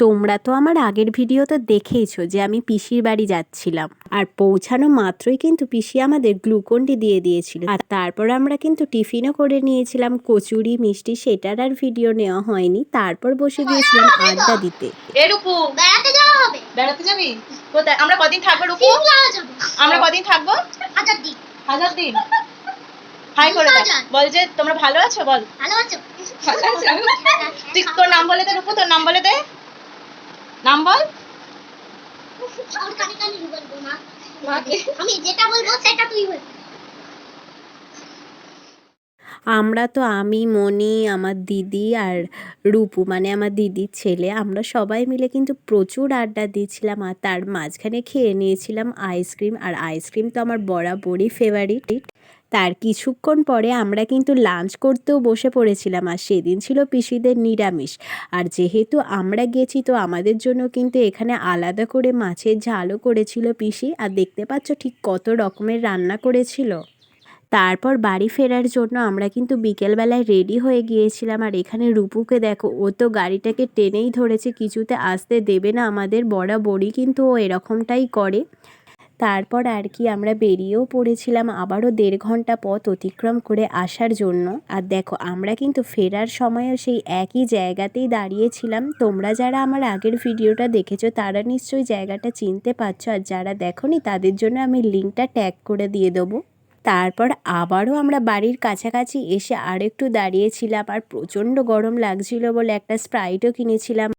তোমরা তো আমার আগের ভিডিও তো দেখেইছো যে আমি পিসির বাড়ি যাচ্ছিলাম, আর পৌঁছানো মাত্রই কিন্তু পিসি আমাদের গ্লুকন্ডি দিয়ে দিয়েছিল। আর তারপর আমরা কিন্তু টিফিনও করে নিয়েছিলাম, কচুরি মিষ্টি, সেটার আর ভিডিও নেওয়া হয়নি। তারপর বসে গিয়েছিলাম আড্ডা দিতে। এ রূপু, বেড়াতে যাওয়া হবে। বেড়াতে যাবি কোথায়? আমরা কদিন থাকবো রূপু? আমরা কদিন থাকবো? 1000 দিন। 1000 দিন। হাই করে দাও, বল যে তোমরা ভালো আছো। বল ভালো আছো। ভালো আছো। তুই তোর নাম বলে দে রূপু, তোর নাম বলে দে। নাম বল। আর কানে কানে বলবো না, আমি যেটা বলবো সেটা তুই বল। আমরা তো আমি, মনি, আমার দিদি আর রূপু মানে আমার দিদির ছেলে, আমরা সবাই মিলে কিন্তু প্রচুর আড্ডা দিয়েছিলাম। আর তার মাঝখানে খেয়ে নিয়েছিলাম আইসক্রিম, আর আইসক্রিম তো আমার বরাবরই ফেভারিট। তার কিছুক্ষণ পরে আমরা কিন্তু লাঞ্চ করতেও বসে পড়েছিলাম, আর সেদিন ছিল পিসিদের নিরামিষ। আর যেহেতু আমরা গেছি তো আমাদের জন্য কিন্তু এখানে আলাদা করে মাছের ঝালও করেছিল পিসি, আর দেখতে পাচ্ছ ঠিক কত রকমের রান্না করেছিল। তারপর বাড়ি ফেরার জন্য আমরা কিন্তু বিকেলবেলায় রেডি হয়ে গিয়েছিলাম। আর এখানে রূপুকে দেখো, ও তো গাড়িটাকে টেনেই ধরেছে, কিছুতে আসতে দেবে না আমাদের, বরাবরই কিন্তু ও এরকমটাই করে। তারপর আর কি আমরা বেরিয়েও পড়েছিলাম আবারও 1.5 ঘন্টা পথ অতিক্রম করে আসার জন্য। আর দেখো আমরা কিন্তু ফেরার সময়ও সেই একই জায়গাতেই দাঁড়িয়েছিলাম। তোমরা যারা আমার আগের ভিডিওটা দেখেছো তারা নিশ্চয়ই জায়গাটা চিনতে পারছো, আর যারা দেখোনি তাদের জন্য আমি লিঙ্কটা ট্যাগ করে দিয়ে দেবো। তারপর আবারও আমরা বাড়ির কাছাকাছি এসে আরেকটু দাঁড়িয়েছিলাম, আর প্রচণ্ড গরম লাগছিল বলে একটা স্প্রাইটও কিনেছিলাম।